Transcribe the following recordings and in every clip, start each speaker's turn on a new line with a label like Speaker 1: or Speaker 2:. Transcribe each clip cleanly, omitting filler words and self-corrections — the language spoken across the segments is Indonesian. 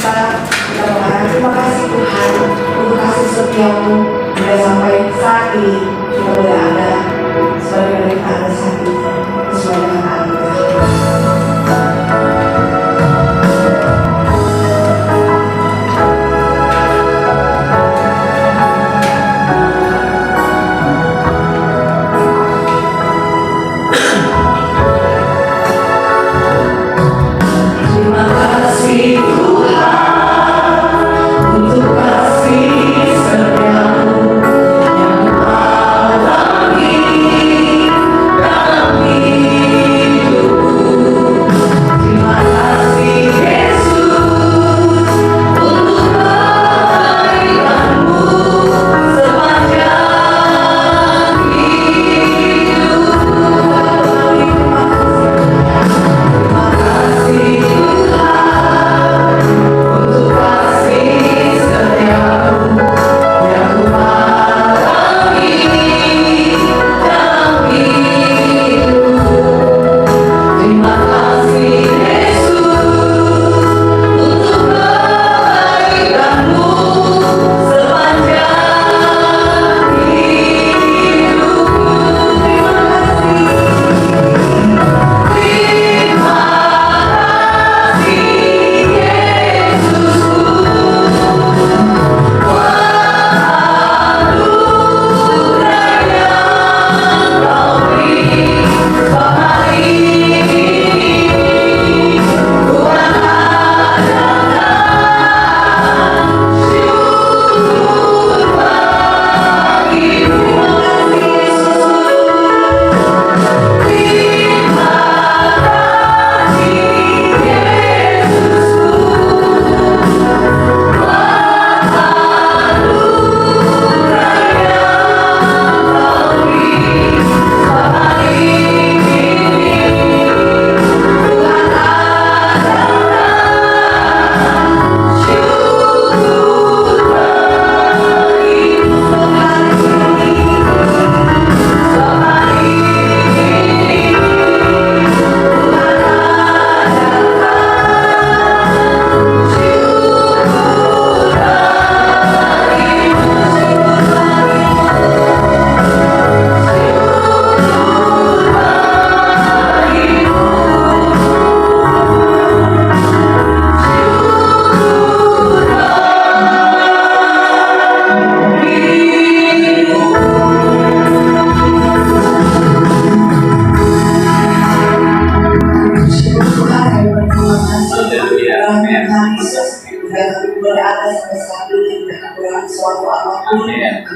Speaker 1: kita mengatakan terima kasih Tuhan untuk kasih setiamu hingga sampai saat ini kita boleh ada sebagaimana kita ada saat ini sesuai dengan anugerah.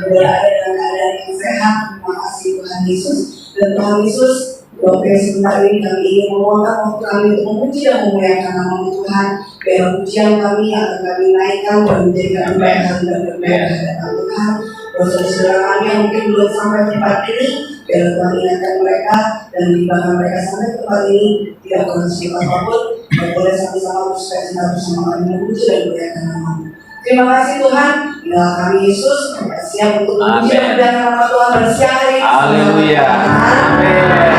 Speaker 1: Berada dalam keadaan yang sehat, terima kasih Tuhan Yesus. Dan Tuhan Yesus, oke sebentar ini kami ingin memohonkan waktu kami untuk memuji dan memuliakan nama Tuhan. Biar pujian kami akan kami naikkan dan menjadikan kebaikan dan kebaikan hadapan Tuhan. Saudara-saudara kami yang mungkin belum sampai tempat ini, biar Tuhan ingatkan mereka dan dibawa mereka sampai tempat ini tidak kurang siapa apapun. Dan boleh sama-sama bersama kami memuji dan memuliakan nama. Terima kasih Tuhan, inilah kami Yesus, siap untuk memuji dan nama Tuhan bersiari.
Speaker 2: Haleluya. Amin.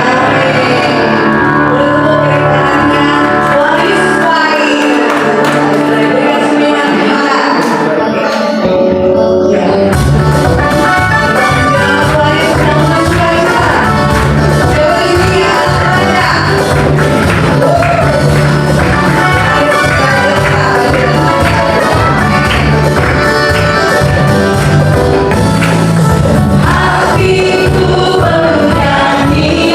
Speaker 3: Hatiku bernyanyi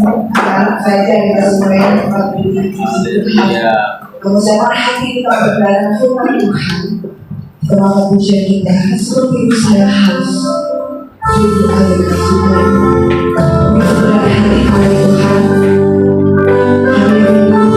Speaker 1: anak-anak saja kita semua yang tetap berdiri.
Speaker 2: Haleluya.
Speaker 1: Mengucapkan hati kita berdalam firman Tuhan. Selama pujian kita seperti itu saya harus hidup air kasih. Begitu berat hati kami Tuhan. Kami rindu.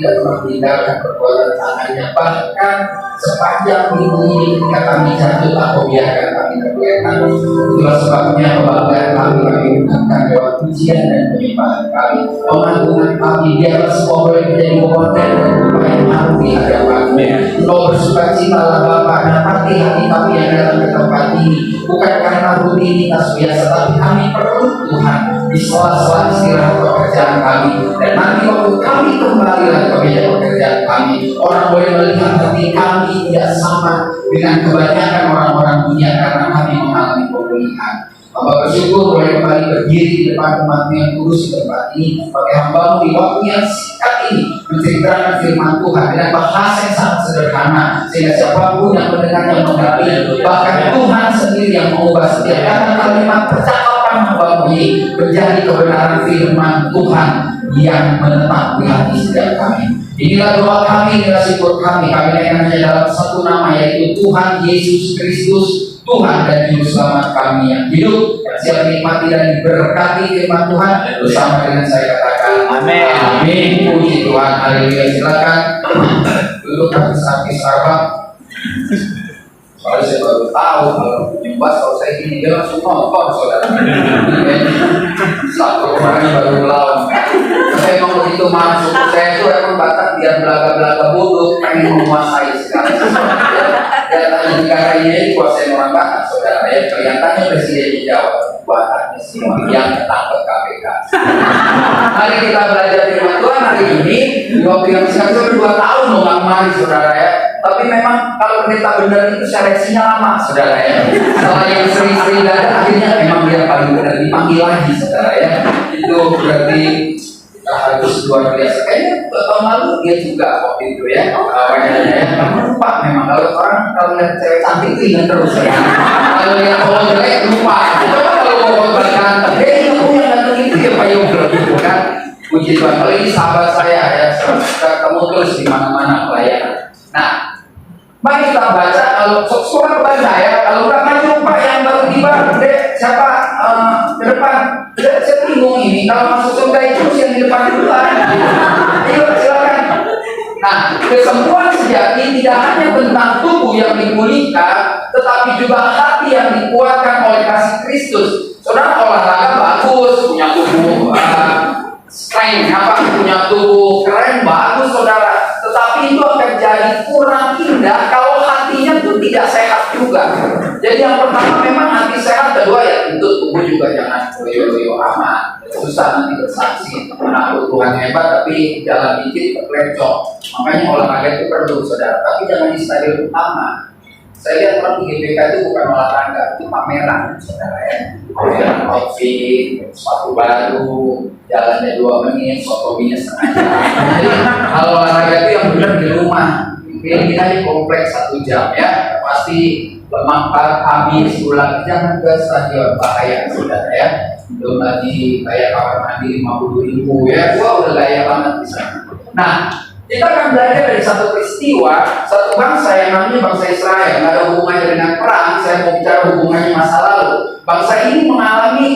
Speaker 3: tidak pernah meninggalkan perbuatan tangannya, bahkan sepanjang minggu ini ketika kami jatuh atau biarkan kami tergeletak. Itulah sebabnya kebanggaan kami mengagungkan lewat pujian dan penyembahan kami. Pengagungan kami biarlah semua boleh menjadi konten dan upaya yang harum di hadapan-Mu. Kau bersukacitalah Bapa dan hati-hati kami yang datang ke tempat ini bukan karena rutinitas biasa, tapi kami perlu Tuhan di sela-sela istirahat pekerjaan kami. Dan nanti waktu kami kembali lagi ke meja pekerjaan kami, orang boleh melihat hati kami tidak sama dengan kebanyakan orang-orang dunia karena kami mengalami pemulihan. Hamba bersyukur boleh kembali berdiri di depan umat yang kudus di tempat ini sebagai hamba-Mu di waktu yang singkat ini menceritakan firman Tuhan dengan bahasa yang sangat sederhana sehingga siapapun yang mendengarnya mengerti, bahkan Tuhan sendiri yang mengubah setiap kata kalimat percakapan hamba-Mu ini menjadi kebenaran firman Tuhan yang menetap di hati setiap kami. Inilah doa kami, inilah syukur kami. Kami naikkan hanya dalam satu nama, yaitu Tuhan Yesus Kristus, Tuhan dan Juru Selamat kami yang hidup, yang siap menikmati dan diberkati firman Tuhan bersama dengan saya katakan amin. Amin. Puji Tuhan, haleluya. Silakan duduk artis-artis Arab. Soalnya saya baru tahu kalau nyembah kalau saya gini dia langsung nonton saudara. Satu orang baru melawan. Saya emang begitu masuk, saya itu emang bakat biar belaga-belaga bodoh pengen menguasai segala sesuatu. Dan tadi dikatanya ini kuasain orang Batak saudara ya. Kelihatannya presidennya jawab buatannya semua yang ketangkep KPK. Mari kita belajar firman Tuhan hari ini di waktu yang singkat 2 tahun loh nggak kemari saudara ya. Tapi memang kalau pendeta benar itu seleksinya lama saudara ya. Setelah yang sering-sering ada akhirnya memang dia paling benar dipanggil lagi saudara ya. Itu berarti harus luar biasa. Kayaknya tahun lalu dia juga waktu itu ya. Wajahnya ya. Lupa memang kalau lihat cewek cantik itu ingat terus ya. Kalau lihat orang jelek lupa. Coba kalau mau balikan, kamu yang ganteng itu ya Pak Yoga gitu kan. Puji Tuhan. Kalau ini sahabat saya ya, kamu terus di mana-mana pelayanan. Nah, mari kita baca. Kalau seorang baca ya, kalau nggak maju Pak yang baru tiba, siapa ke depan? Saya bingung ini. Kalau masuk surga itu yang di depan duluan. Ayo silakan. Nah, kesembuhan sejati tidak hanya tentang tubuh yang dipulihkan, tetapi juga hati yang dikuatkan oleh kasih Kristus. Saudara olahraga bagus, punya tubuh strength, punya tubuh keren, bagus saudara. Tetapi itu akan jadi kurang indah kalau hatinya itu tidak sehat juga. Jadi yang pertama memang hati sehat, kedua ya tentu tubuh juga jangan loyo-loyo amat. Susah nanti bersaksi, mengaku Tuhan hebat tapi jalan dikit terpelencong. Makanya olahraga itu perlu saudara, tapi jangan di stadion utama. Saya lihat orang di GBK itu bukan olahraga, itu pameran saudara ya. Pameran outfit, sepatu baru, jalannya 2 menit, fotonya setengah jam. Jadi kalau olahraga itu yang benar di rumah. Pilih aja kompleks 1 jam ya, pasti lemak habis, pulang jangan ke stadion, bahaya saudara ya. Belum lagi bayar kamar mandi 50.000 ya, wah udah gaya banget di sana. Nah, kita akan belajar dari satu peristiwa, satu bangsa yang namanya bangsa Israel. Nggak ada hubungannya dengan perang, saya mau bicara hubungannya masa lalu. Bangsa ini mengalami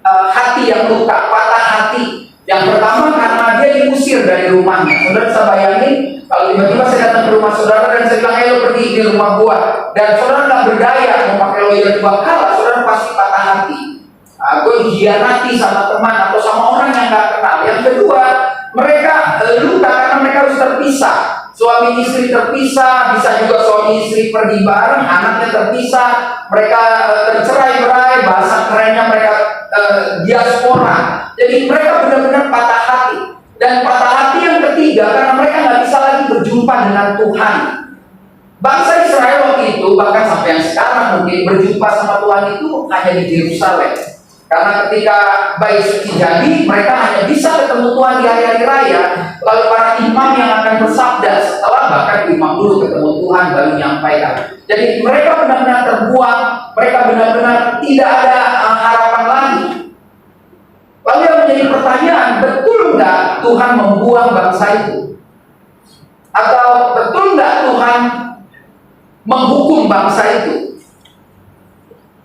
Speaker 3: hati yang luka, patah hati. Yang pertama karena dia diusir dari rumahnya. Saudara bisa bayangin, kalau tiba-tiba saya datang ke rumah saudara dan saya bilang, ayo pergi di rumah gua, dan saudara nggak berdaya mau pakai lawyer 2 kali, saudara pasti patah hati. Gue hianati sama teman atau sama orang yang nggak kenal. Yang kedua, mereka luka karena mereka harus terpisah. Suami istri terpisah, bisa juga suami istri pergi bareng, anaknya terpisah, mereka tercerai-berai, bahasa kerennya mereka diaspora. Jadi mereka benar-benar patah hati. Dan patah hati yang ketiga karena mereka nggak bisa lagi berjumpa dengan Tuhan. Bangsa Israel waktu itu, bahkan sampai yang sekarang mungkin berjumpa sama Tuhan itu hanya di Yerusalem. Karena ketika bait suci jadi, mereka hanya bisa ketemu Tuhan di hari-hari raya. Lalu para imam yang akan bersabda setelah, bahkan imam dulu ketemu Tuhan baru menyampaikan. Jadi mereka benar-benar terbuang, mereka benar-benar tidak ada harapan lagi. Lalu yang menjadi pertanyaan, betul nggak Tuhan membuang bangsa itu? Atau betul nggak Tuhan menghukum bangsa itu?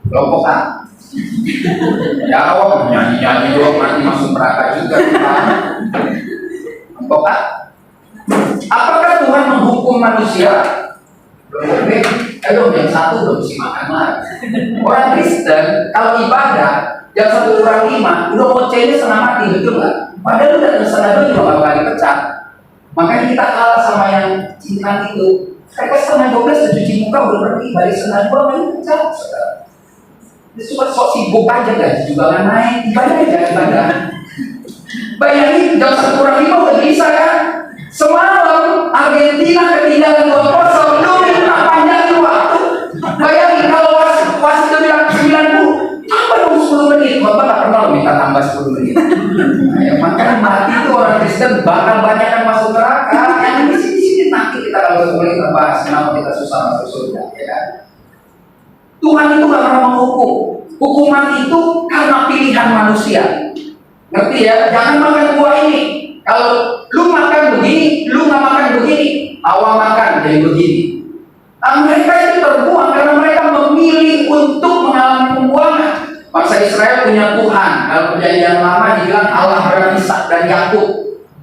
Speaker 3: Kelompok A. Ya Allah, nyanyi-nyanyi doang nanti masuk neraka juga. Kelompok A. Apakah Tuhan menghukum manusia? Kelompok B. Ayo yang satu udah mesti makan lagi. Orang Kristen kalau ibadah yang 1/5 udah ngocehnya setengah mati, betul nggak? Padahal udah setengah 2 juga nggak bakal dipecat. Makanya kita kalah sama yang cinta itu. Mereka setengah 12 udah cuci muka udah pergi, balik setengah 2 main pecat. Dia cuma sok sibuk aja guys, juga nggak naik, ibadah aja ibadah. Bayangin jam 1/5 udah bisa kan? Semalam Argentina ketinggalan 2-0, lu minta panjangin waktu. Bayangin kalau wasit itu bilang 90, tambah dong 10 menit. Bapak nggak pernah minta tambah 10 menit. Nah, ya, makanya mati itu orang Kristen bakal banyak yang masuk neraka. Yang di sini nanti kita kalau ketemu kita bahas kenapa kita susah masuk surga, ya kan? Tuhan itu nggak pernah menghukum. Hukuman itu karena pilihan manusia. Ngerti ya? Jangan makan buah ini. Kalau lu makan begini, lu nggak makan begini, awal makan jadi begini. Nah, mereka itu terbuang karena mereka memilih untuk mengalami pembuangan. Bangsa Israel punya Tuhan. Dalam perjanjian lama dibilang Allah beranak Ishak dan Yakub.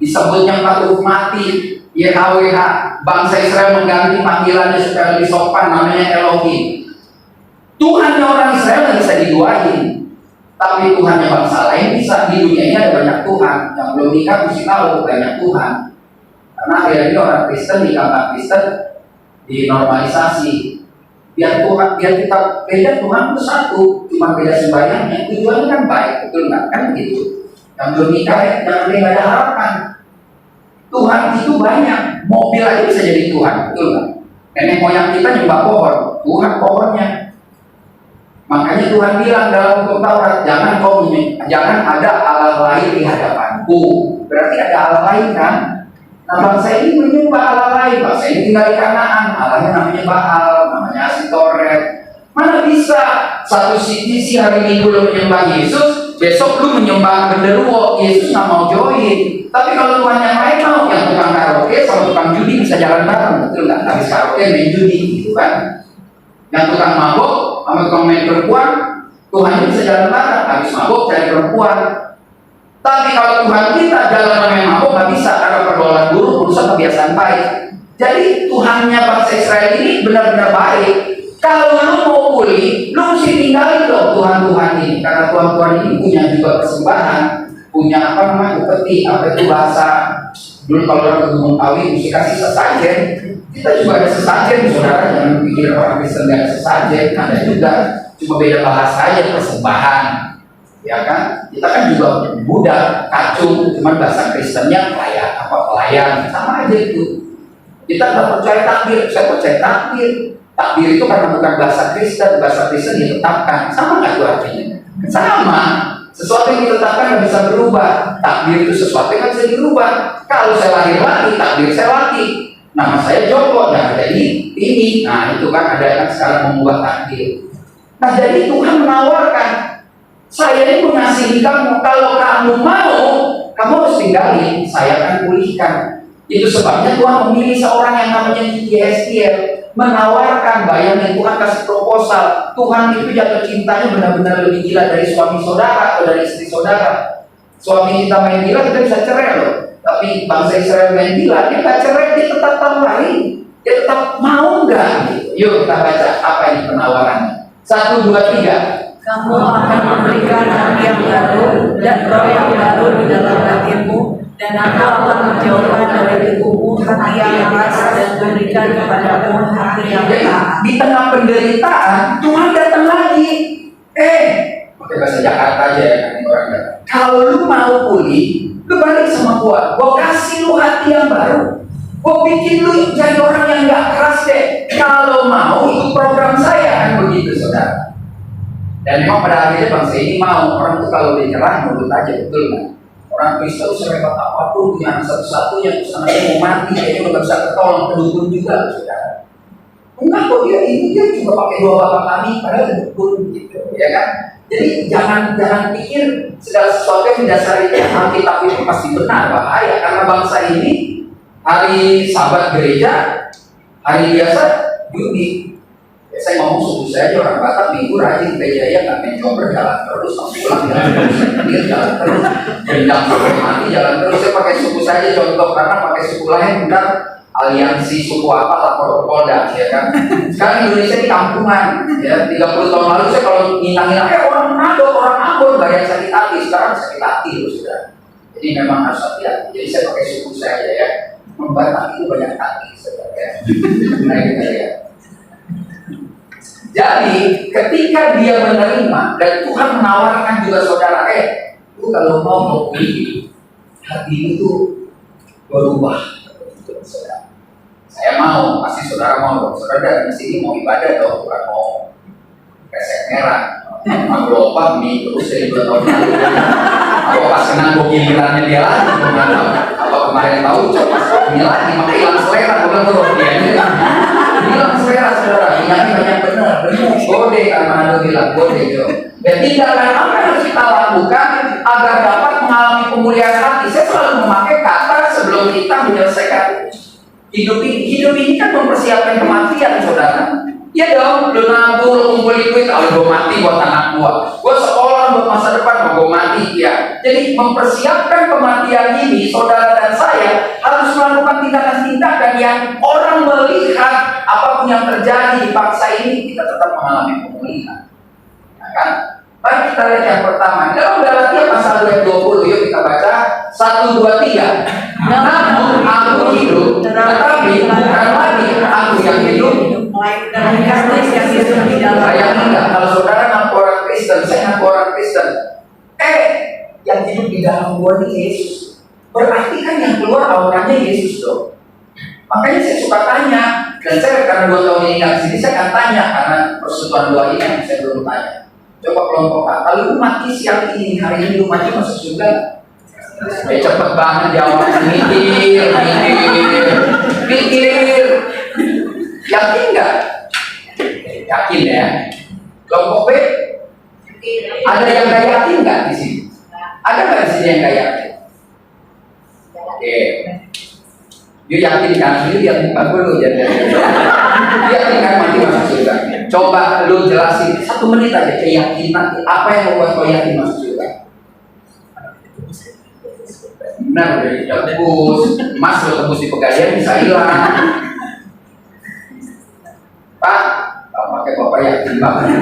Speaker 3: Disebutnya 4 huruf mati, YHWH. Bangsa Israel mengganti panggilannya supaya lebih sopan, namanya Elohim. Tuhannya orang Israel nggak bisa diduain. Tapi Tuhannya bangsa lain bisa. Di dunia ini ada banyak Tuhan. Yang belum nikah mesti tahu banyak Tuhan. Karena akhirnya orang Kristen nikah nggak Kristen dinormalisasi. Biar kita beda, Tuhan itu satu, cuma beda sembahyangnya. Tujuannya kan baik, betul nggak? Kan begitu. Yang belum nikah jangan nggak ada harapan. Tuhan itu banyak. Mobil aja bisa jadi Tuhan, betul nggak? Nenek moyang kita nyembah pohon, Tuhan pohonnya. Makanya Tuhan bilang dalam hukum Taurat, jangan ada Allah lain di hadapanku. Berarti ada Allah lain kan? Nah, bangsa ini menyembah Allah lain. Bangsa ini tinggal di Kanaan, Allahnya namanya Baal, namanya Asitoret. Mana bisa satu sisi hari Minggu lu menyembah Yesus, besok lu menyembah genderuwo, Yesus nggak mau join. Tapi kalau Tuhan yang lain mau, yang tukang karaoke sama tukang judi bisa jalan bareng, betul nggak? Habis karaoke main judi, gitu kan? Yang tukang mabuk sama tukang main perempuan, Tuhan bisa jalan bareng, habis mabuk cari perempuan. Tapi kalau Tuhan kita jalan main mabuk nggak bisa karena pergaulan buruk, merusak kebiasaan baik. Jadi Tuhannya bangsa Israel ini benar-benar baik. Kalau lu mau pulih, lu mesti tinggalin dong Tuhan-Tuhan ini, karena Tuhan-Tuhan ini punya juga persembahan, punya apa namanya upeti, apa itu bahasa dulu kalau orang ke Gunung Kawi mesti kasih sesajen. Kita juga ada sesajen, saudara, jangan pikir orang Kristen nggak ada sesajen, ada juga, cuma beda bahasa aja, persembahan, ya kan? Kita kan juga budak, kacung, cuma bahasa Kristennya pelayan, sama aja itu. Kita nggak percaya takbir, saya percaya takbir. Takbir itu karena bukan bahasa Kristen ditetapkan, sama nggak itu artinya? Sama. Sesuatu yang ditetapkan nggak bisa berubah. Takbir itu sesuatu yang nggak bisa dirubah. Kalau saya lahir lagi, takbir saya lagi. Nama saya Joko, dan jadi ini. Nah itu kan ada yang sekarang mengubah takdir. Nah jadi Tuhan menawarkan, saya ini mengasihi kamu. Kalau kamu mau, kamu harus tinggalin, saya akan pulihkan. Itu sebabnya Tuhan memilih seorang yang namanya Yestiel, menawarkan, bayangin Tuhan kasih proposal. Tuhan itu jatuh cintanya benar-benar lebih gila dari suami saudara atau dari istri saudara. Suami kita main gila, kita bisa cerai loh. Tapi bangsa Israel main gila, dia nggak cerai, dia tetap tawarin, dia tetap mau nggak? Gitu. Yuk kita baca apa ini penawarannya. 1, 2, 3.
Speaker 4: Kamu akan memberikan hati yang baru dan roh yang baru di dalam hatimu, dan aku akan menjauhkan dari tubuhmu hati yang keras dan memberikan kepadamu hati yang taat.
Speaker 3: Di tengah penderitaan, Tuhan datang lagi. Pakai bahasa Jakarta aja ya, orang datang. Kalau lu mau pulih, lu balik sama gua kasih lu hati yang baru, gua bikin lu jadi orang yang gak keras deh. Kalau mau ikut program saya, kan begitu saudara. Dan memang pada akhirnya bangsa ini mau. Orang itu kalau dinyerah nurut aja, betul nggak? Orang Kristen sehebat apapun punya anak satu-satunya, terus anaknya mau mati, kayaknya udah gak bisa ketolong, kedukun juga saudara. Enggak kok, dia juga pakai 2 bapak kami, padahal kedukun gitu, ya kan? Jadi jangan pikir segala sesuatu yang didasari Alkitab itu pasti benar, bahaya. Karena bangsa ini hari Sabat gereja, hari biasa judi. Ya, saya ngomong suku saya aja orang Batak minggu rajin gereja ya nggak mencoba jalan terus, pulang jalan terus, dia jalan terus, gendang sampai mati jalan terus. Saya pakai suku saya contoh karena pakai suku lain udah aliansi suku apa lapor ke Polda, ya kan? Sekarang Indonesia ini kampungan, ya. 30 tahun lalu saya kalau ngilang-ngilang, orang Manado, orang Ambon, banyak sakit hati. Sekarang sakit hati loh, sudah. Jadi memang harus hati-hati. Jadi saya pakai suku saya aja ya. Membatak itu banyak hati, saudara ya. Nah, gitu ya. Jadi ketika dia menerima dan Tuhan menawarkan juga saudara, lu kalau mau pulih, hati itu berubah. Saudara. Saya mau, pasti saudara mau dong. Saudara dari sini mau ibadah dong, bukan mau resep merah. Mau lompat nih terus dari 2 tahun lalu. Apa pas senang gue gilirannya dia lagi, apa kemarin tahu coba ini lagi, maka hilang selera, bukan tuh dia hilang selera saudara. Ini banyak benar, gode karena ada bilang gode yo. Dan tindakan apa yang harus kita lakukan agar dapat mengalami pemulihan hati? Saya selalu memakai kata sebelum kita menyelesaikan hidup ini. Hidup ini kan mempersiapkan kematian, saudara. Ya dong, lu nabung, lu kumpulin duit, kalau gue mati buat anak gue sekolah buat masa depan, gue mati ya. Jadi mempersiapkan kematian ini, saudara dan saya harus melakukan tindakan-tindakan yang orang melihat apapun yang terjadi di bangsa ini, kita tetap mengalami pemulihan. Nah, kan? Mari kita lihat yang pertama. Dalam Galatia pasal 20, yuk kita baca 1, 2, 3. Namun aku hidup, tetapi bukan lagi aku yang hidup,
Speaker 4: melainkan Kristus yang hidup di dalam.
Speaker 3: Saya enggak. Kalau saudara ngaku orang Kristen, saya ngaku orang Kristen. Yang hidup di dalam gua ini Yesus. Berarti kan yang keluar auranya Yesus dong. Makanya saya suka tanya, dan saya karena 2 tahun ini nggak sini, saya akan tanya karena persekutuan 2 ini saya belum tanya. Coba kelompok kalau lu mati siang ini, hari ini lu mati masuk surga? Cepet banget jawabnya, mikir. Yakin nggak? Yakin ya. Kelompok B, ada yang nggak yakin nggak di sini? Ada nggak di sini yang nggak yakin? Oke. Dia yakin kan? Dia yakin kan dulu jadi. Dia yakin kan mati masuk surga. Coba lu jelasin 1 menit aja keyakinan apa yang membuat kau yakin masuk surga? Benar, udah tebus. Mas lo tebus di Pegadaian bisa hilang. Pak, kalau pakai bapak yakin banget.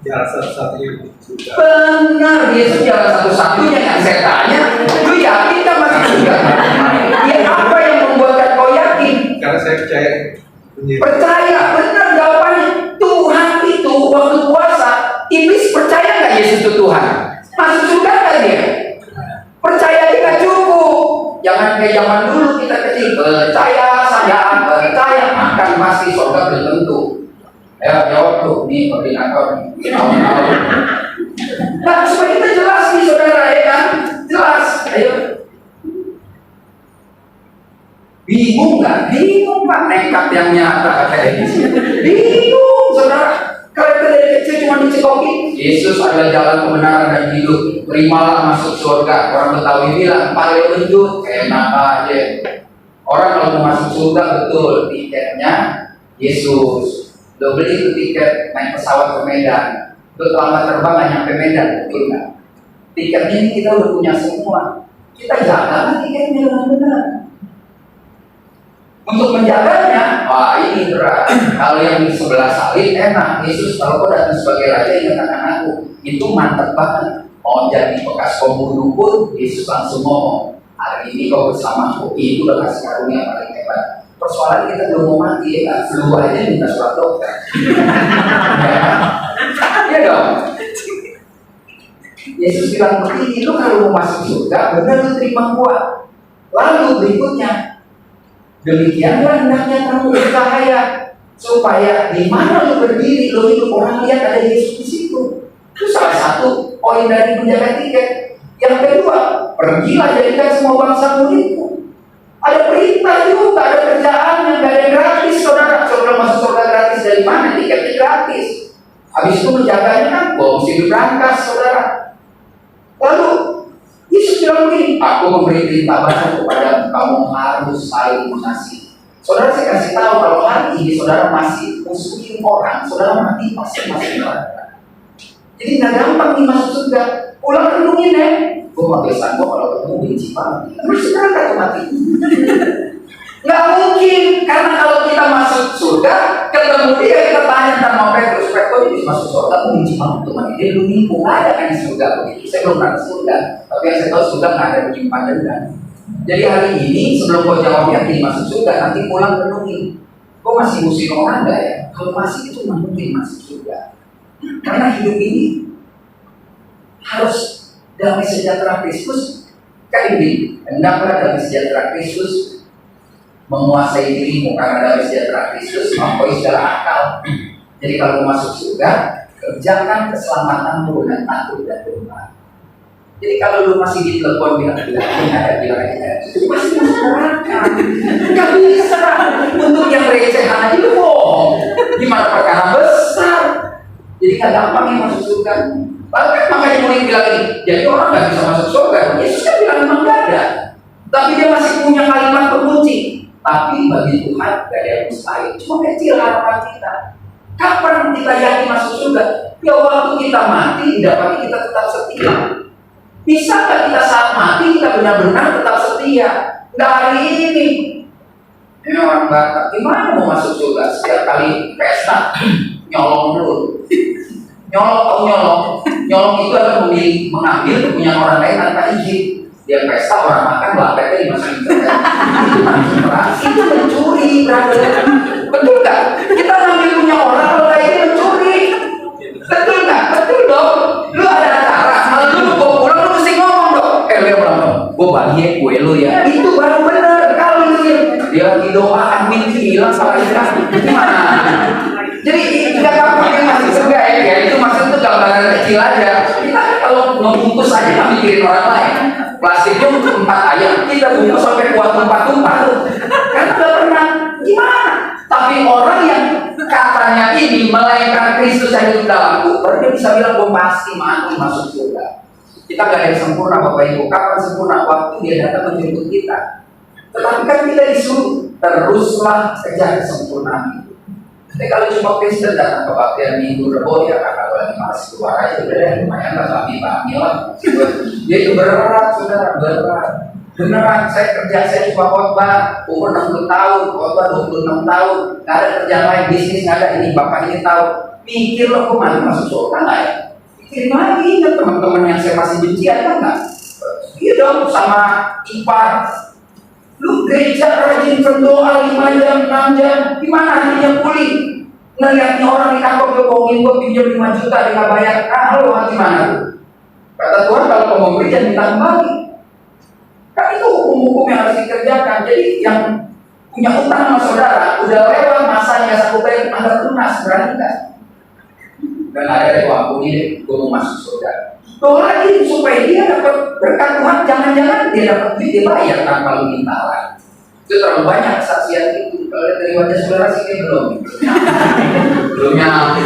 Speaker 2: Jalan satu-satunya surga.
Speaker 3: Benar, Yesus jalan satu-satunya. Yang saya tanya, lu yakin kan masuk surga? Ya apa yang membuatkan kau yakin?
Speaker 2: Karena saya percaya.
Speaker 3: Percaya, benar jawabannya. Tuhan itu waktu puasa, iblis percaya nggak Yesus itu Tuhan? Masuk surga nggak dia? Percaya dia nggak cukup. Jangan kayak zaman dulu kita kecil, percaya saja, percaya akan pasti surga belum tentu. Ya jawab tuh, nih koordinator nih. Nah supaya kita jelas nih saudara ya kan, jelas. Ayo. Bingung nggak? Bingung pak, nekat yang nyata kayak ini. Bingung saudara. Kalau kita dari kecil cuma dicekokin, Yesus adalah jalan kebenaran dan hidup. Terimalah masuk surga. Orang Betawi bilang paling lanjut, enak aja. Orang kalau mau masuk surga betul tiketnya Yesus. Lo beli itu tiket naik pesawat ke Medan. Lo terlambat terbang nggak nyampe Medan, betul nggak? Tiketnya ini kita udah punya semua. Kita jaga tiketnya dengan benar. Untuk menjaganya, wah ini berat. Kalau yang di sebelah salib enak. Yesus kalau kau datang sebagai raja ingatkan aku, itu mantap banget. Mau jadi bekas pembunuh pun Yesus langsung ngomong, hari ini kau bersamaku. Itu udah kasih karunia paling hebat. Persoalan kita belum mau mati ya kan? Flu aja minta surat dokter. Iya dong. Yesus bilang begini, lu kalau mau masuk surga, benar lu terima gua. Lalu berikutnya, demikianlah hendaknya kamu bercahaya supaya di mana lu berdiri, lu itu orang lihat ada Yesus di situ. Itu salah satu poin dari penjaga tiket. Yang kedua, pergilah jadikan semua bangsa muridku. Ada perintah juga, ada kerjaan yang gak ada gratis, saudara. Saudara masuk surga gratis dari mana? Tiketnya gratis. Habis itu menjaganya kan, mesti berangkas, saudara. Lalu Yesus bilang begini, aku memberi perintah baru kepada kamu harus saling mengasihi. Saudara saya kasih tahu kalau hari ini saudara masih musuhin orang, saudara mati pasti masih neraka. Jadi nggak gampang nih masuk surga. Pulang renungin ya. Gue pakai gue kalau ketemu benci banget. Terus sekarang kata mati. Nggak mungkin, karena kalau kita masuk surga, ketemu dia, kita tanya tentang mau Petrus, Petrus ini masuk surga, aku benci banget teman dia lu nipu, nggak ada kan di surga begitu. Saya belum pernah ke surga, tapi yang saya tahu surga nggak ada penyimpan dendam. Jadi hari ini sebelum kau jawab yakin masuk surga, nanti pulang renungin. Kok masih musim orang nggak ya? Kalau masih itu nggak mungkin masuk surga. Karena hidup ini harus damai sejahtera Kristus. Kayak ini, hendaklah damai sejahtera Kristus menguasai dirimu, karena damai sejahtera Kristus melampaui segala akal. Jadi kalau mau masuk surga, kerjakan keselamatanmu dan takut dan doa. Jadi kalau lu masih di telepon bilang aja, itu pasti masuk neraka. Gak bisa. Untuk yang recehan aja lu bohong. Gimana perkara besar? Jadi gak gampang yang masuk surga. Bahkan makanya mulai bilang ini, jadi orang gak bisa masuk surga. Yesus kan bilang memang gak ada. Tapi dia masih punya kalimat pengunci. Tapi bagi Tuhan gak ada yang mustahil. Cuma kecil harapan kita. Kapan kita yakin masuk surga? Ya waktu kita mati, didapati kita tetap setia. Bisa nggak kita saat mati kita benar-benar tetap setia? Nggak hari ini. Ini orang Batak, gimana mau masuk surga? Setiap kali pesta nyolong dulu. Nyolong, tahu nyolong? Nyolong itu adalah mengambil kepunyaan orang lain tanpa izin. Dia pesta orang makan, bapaknya dimasukin ke itu mencuri, brother. Betul nggak? Kita ngambil punya orang kalau kayak ini mencuri. Betul nggak? Betul dong. Lu ada acara, kalau lu mau pulang lu mesti ngomong dong. Lu pulang dong. Gue bagian kue lu ya. Itu baru bener. Kalau lu dia lagi doa amin hilang salah ikhlas. Gimana? Jadi tidak gampang yang masih surga ya. Itu maksud itu gambaran kecil aja. Kita kalau membungkus aja nggak mikirin orang lain. Plastiknya untuk 4 ayam, kita bungkus sampai kuat tumpah-tumpah tuh. Karena nggak pernah. Gimana? Tapi orang yang katanya ini melainkan Kristus yang hidup dalamku, baru dia bisa bilang gue pasti masuk surga. Kita gak ada yang sempurna Bapak Ibu. Kapan sempurna? Waktu dia datang menjemput kita. Tetapi kan kita disuruh teruslah kejar kesempurnaan itu. Tapi kalau cuma Kristen datang ke baktian minggu rebo ya kalau lagi malas keluar aja udah lumayan lah kami lah. Dia itu berat saudara, berat. Beneran saya kerja, saya cuma khotbah umur 60 tahun, khotbah 26 tahun, gak ada kerjaan lain, bisnis gak ada, ini bapak ini tahu. Mikir loh, kok malu masuk surga gak ya? Pikirin lagi, ingat teman-teman yang saya masih benci ada gak? Iya dong, sama ipar. Lu gereja rajin berdoa 5 jam, 6 jam, gimana hatinya pulih? Ngeliatnya orang di kantor bohongin gue pinjam 5 juta, dia gak bayar, lu hati mana tuh? Kata Tuhan kalau kamu memberi jangan minta kembali. Kan itu hukum-hukum yang harus dikerjakan. Jadi yang punya utang sama saudara udah lewat masanya satu bayar Anda lunas, berani nggak? Dan ada yang ampuni deh, gue mau masuk surga. Doa lagi supaya dia dapat berkat Tuhan. Jangan-jangan dia dapat duit dia bayar tanpa lu minta lagi. Itu terlalu banyak kesaksian itu. Kalau lihat dari wajah saudara sih dia belum nyampe.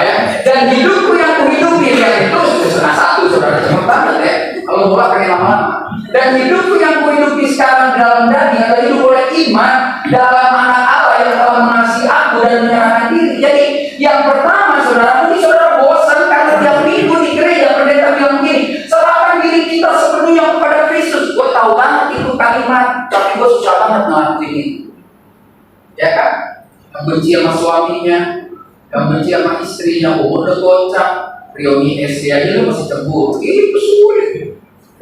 Speaker 3: Ya. Dan hidupku yang kuhidupi ya itu setengah satu saudara cepet banget ya. Kalau bola pengen lama-lama. Dan hidupku yang kuhidupi sekarang dalam daging adalah hidup oleh iman dalam anak Allah yang telah mengasihi aku dan menyerahkan diri. Jadi yang pertama saudara, mungkin saudara bosan karena tiap minggu di gereja pendeta bilang begini, serahkan diri kita sepenuhnya kepada Kristus. Gue tahu banget itu kalimat, tapi gue susah banget ngelakuin itu. Ya kan? Yang benci sama suaminya, yang benci sama istrinya, umur udah gocap, reuni SD aja lu masih cemburu. Itu sulit.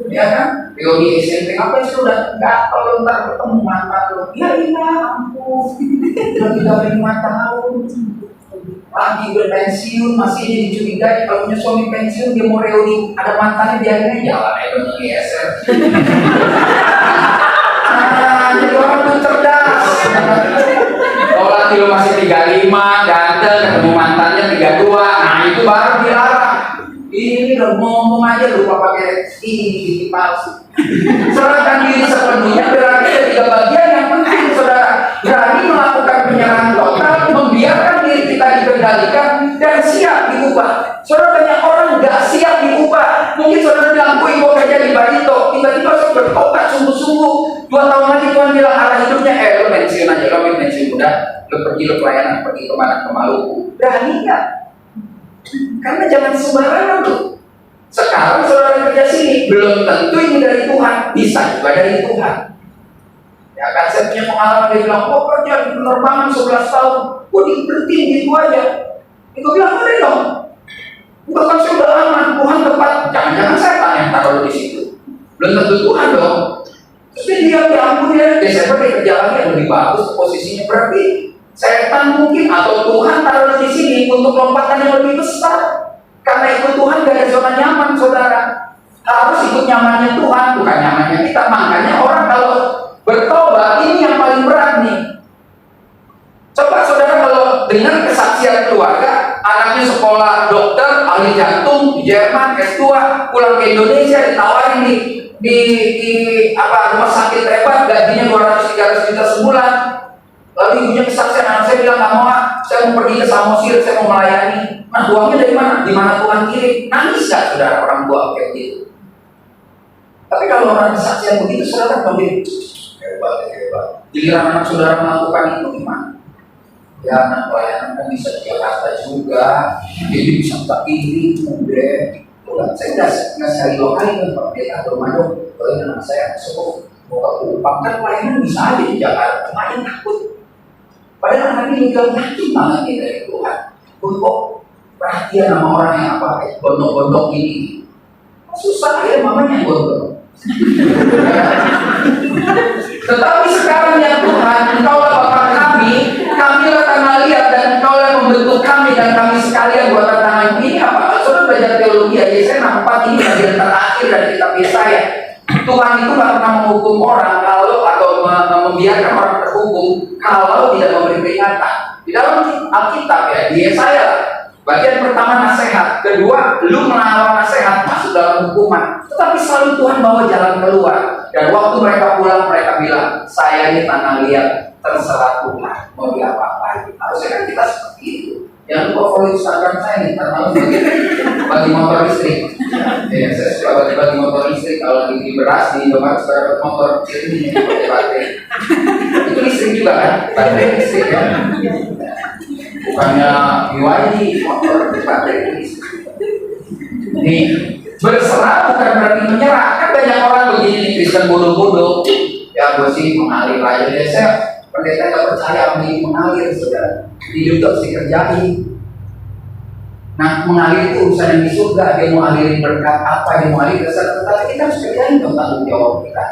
Speaker 3: Ya kan? Reuni SMP apa sih udah gatel ntar ketemu mantan lo. Ya iya ampun. Udah 35 tahun. Lagi berpensiun masih aja dicurigai kalau punya suami pensiun dia mau reuni ada mantannya dia akhirnya jalan aja geser. Jadi orang tuh cerdas. Kalau lagi lo masih 35 ganteng ketemu mantannya 32, nah itu baru dilarang. Ini udah ngomong aja lupa pakai ini palsu. Serahkan diri sepenuhnya berarti ada 3 bagian yang penting saudara. Berani melakukan penyerahan total, membiarkan diri kita dikendalikan dan siap diubah. Saudara banyak orang nggak siap diubah. Mungkin saudara bilang gue mau kerja di Barito, tiba-tiba saya bertobat sungguh-sungguh. 2 tahun lagi Tuhan bilang arah hidupnya, lo pensiun aja, lo pensiun udah, lo pergi lo pelayanan, pergi kemana ke Maluku. Berani nggak? Karena jangan sembarangan loh. Sekarang saudara kerja sini, belum tentu ini dari Tuhan, bisa juga dari Tuhan. Ya kan, saya punya pengalaman, dia bilang, oh kerja di penerbangan 11 tahun, kok diberhentiin gitu aja. Itu bilang, boleh dong. Bahkan saya udah aman, Tuhan tepat. Jangan-jangan saya tanya taruh di situ. Belum tentu Tuhan dong. Terus dia diam, ya ampun ya, Desember dia kerja lagi yang lebih bagus posisinya. Berarti setan mungkin atau Tuhan taruh di sini untuk lompatan yang lebih besar. Karena itu Tuhan gak ada zona nyaman, saudara. Harus ikut nyamannya Tuhan, bukan nyamannya kita. Makanya orang kalau bertobat, ini yang paling berat nih. Coba saudara kalau dengar kesaksian keluarga, anaknya sekolah dokter, ahli jantung di Jerman, S2, pulang ke Indonesia ditawarin di rumah sakit hebat, gajinya 200-300 juta sebulan. Lalu ibunya kesaksian, anak saya bilang, nggak mau, saya mau pergi ke Samosir, saya mau melayani. Nah, uangnya dari mana? Di mana Tuhan kirim? Nangis gak saudara orang tua kayak gitu? Tapi kalau orang kesaksian begitu, saudara kan hebat. Giliran anak saudara melakukan itu gimana? Ya, anak pelayanan kan bisa di Jakarta juga, jadi bisa tak ini, kemudian. Saya nggak sekali 2 kali kan Pak Bek atau Mado, kalau anak saya masuk mau upah kan pelayanan bisa aja di Jakarta, main takut. Padahal anak ini juga yakin banget nih dari Tuhan. Kok perhatian sama orang yang gondok-gondok ini. Susah ya mamanya gondok. Tetapi sekarang ya Tuhan, Engkaulah Bapa kamilah tanah liat dan Engkaulah membentuk kami dan kami sekalian buat tantangan ini apa? Saudara belajar teologi aja, saya nampak ini bagian terakhir dari kitab Yesaya. Tuhan itu gak pernah menghukum orang kalau atau membiarkan orang terhukum kalau tidak memberi peringatan. Di dalam Alkitab ya, di Yesaya bagian pertama nasihat, kedua lu melawan nasihat masuk dalam hukuman. Tetapi selalu Tuhan bawa jalan keluar. Dan waktu mereka pulang mereka bilang, saya ini tanah liat, terserah Tuhan mau diapa-apain. Harusnya kan kita seperti itu. Yang lupa follow Instagram saya nih, karena bagi motor listrik. Ya, saya suka bagi motor listrik. Kalau di beras di Indomaret suka motor kecil ini pakai baterai. Itu listrik juga kan? Baterai listrik ya. Bukannya BYD, motor baterai listrik. Nih, berserah bukan berarti menyerah. Kan banyak orang begini Kristen bodoh-bodoh. Ya gue sih mengalir aja deh. Saya pendeta gak percaya mengalir, saudara. Hidup terus dikerjain. Nah, mengalir itu urusan yang di surga. Dia mau alirin berkat apa, dia mau alirin dasar. Tetapi kita harus kerjain dong tanggung jawab kita.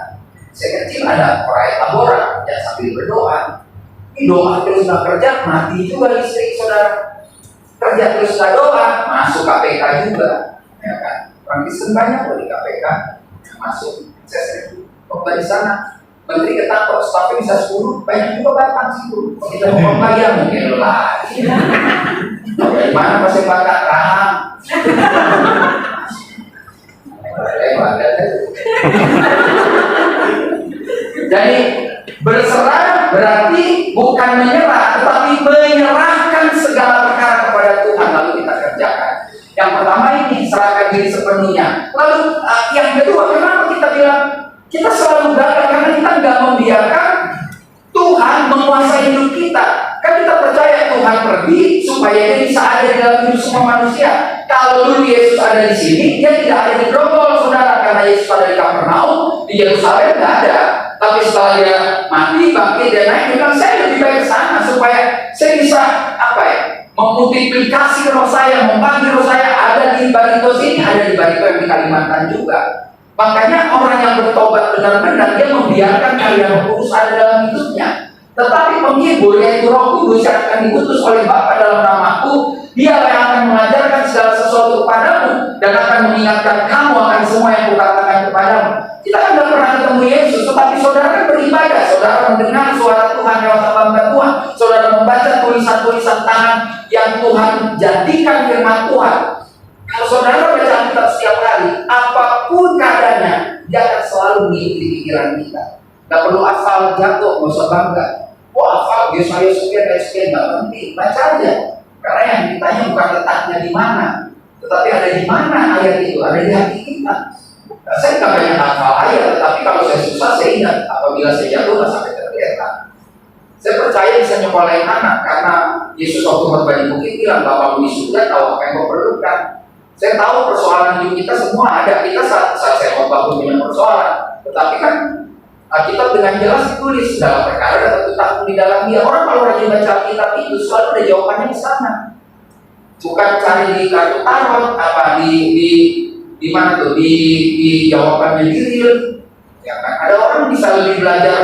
Speaker 3: Saya kecil ada proyek laboran, ya sambil berdoa. Ini doa terus gak kerja, mati juga listrik, saudara. Kerja terus gak doa, masuk KPK juga. Ya kan? Orang Kristen banyak loh di KPK masuk. Saya sering di sana. Menteri ketangkep, stafnya bisa 10, banyak juga batang situ. Kalau kita mau bayar mungkin lelah. Dari mana pasti bakat rahang? Jadi berserah berarti bukan menyerah, tetapi menyerahkan segala perkara kepada Tuhan lalu kita kerjakan. Yang pertama ini serahkan diri sepenuhnya. Lalu yang kedua, kenapa kita bilang kita selalu gagal? Karena kita nggak membiarkan Tuhan menguasai hidup kita. Kan kita percaya Tuhan pergi supaya dia bisa ada di dalam hidup semua manusia. Kalau dulu Yesus ada di sini, dia tidak ada di Grogol, saudara, karena Yesus ada di Kapernaum, di Yerusalem nggak ada. Tapi setelah dia mati, bangkit, dia naik, dia bilang saya lebih baik ke sana supaya saya bisa memultiplikasi roh saya, membagi roh saya ada di Barito sini, ada di Barito yang di Kalimantan juga. Makanya orang yang bertobat benar-benar dia membiarkan karya Roh Kudus ada dalam hidupnya. Tetapi penghibur yaitu Roh Kudus yang akan diutus oleh Bapa dalam namaku, dia yang akan mengajarkan segala sesuatu kepadamu dan akan mengingatkan kamu akan semua yang kukatakan kepadamu. Kita kan tidak pernah ketemu Yesus, tetapi saudara kan beribadah, saudara mendengar suara Tuhan lewat hamba Tuhan, saudara membaca tulisan-tulisan tangan yang Tuhan jadikan firman Tuhan. Kalau saudara baca Alkitab setiap hari, apapun keadaannya, dia akan selalu mengikuti pikiran kita. Gak perlu asal jatuh, gak usah bangga. Hafal Yesaya sekian, gak penting, baca aja. Karena yang ditanya bukan letaknya di mana, tetapi ada di mana ayat itu, ada di hati kita. Nah, saya gak banyak hafal ayat, tetapi kalau saya susah, saya ingat. Apabila saya jatuh, gak sampai tergeletak. Saya percaya bisa nyekolahin anak, karena Yesus waktu khotbah di bukit bilang, Bapakmu di surga tahu apa yang kau perlukan. Saya tahu persoalan hidup kita semua ada. Kita saat saya khotbah pun punya persoalan. Tetapi kan Alkitab dengan jelas ditulis dalam perkara dan takut di dalam dia. Orang kalau rajin baca Alkitab itu selalu ada jawabannya di sana. Bukan cari di kartu tarot apa di mana tuh di jawabannya di real. Ya kan? Ada orang bisa lebih belajar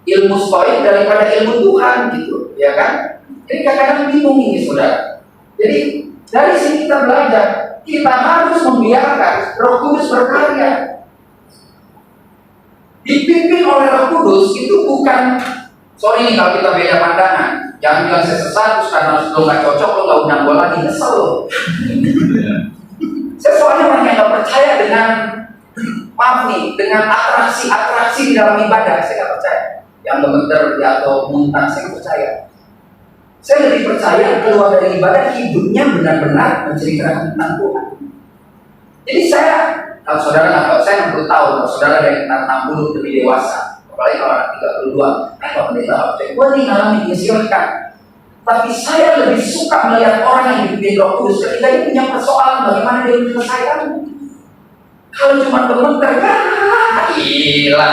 Speaker 3: ilmu stoik daripada ilmu Tuhan gitu, ya kan? Jadi kadang-kadang bingung ini saudara. Jadi dari sini kita belajar, kita harus membiarkan Roh Kudus berkarya. Dipimpin oleh Roh Kudus itu bukan, sorry nih kalau kita beda pandangan. Jangan bilang saya sesat terus karena lo nggak cocok lo nggak undang gue lagi, nyesel lo. Saya soalnya orang yang nggak percaya dengan, maaf nih, dengan atraksi di dalam ibadah, saya nggak percaya. Yang gemeter atau muntah, saya nggak percaya. Saya lebih percaya keluar dari ibadah hidupnya benar-benar menceritakan tentang Tuhan. Jadi saya, kalau saudara nggak tahu, saya 60 tahun, kalau saudara dari 60 lebih dewasa, apalagi kalau anak 32, kalau pendeta percaya, gue nih ngalamin silakan. Tapi saya lebih suka melihat orang yang dipimpin Roh Kudus ketika dia punya persoalan, bagaimana dia menyelesaikan. Kalau cuma gemeter, gila.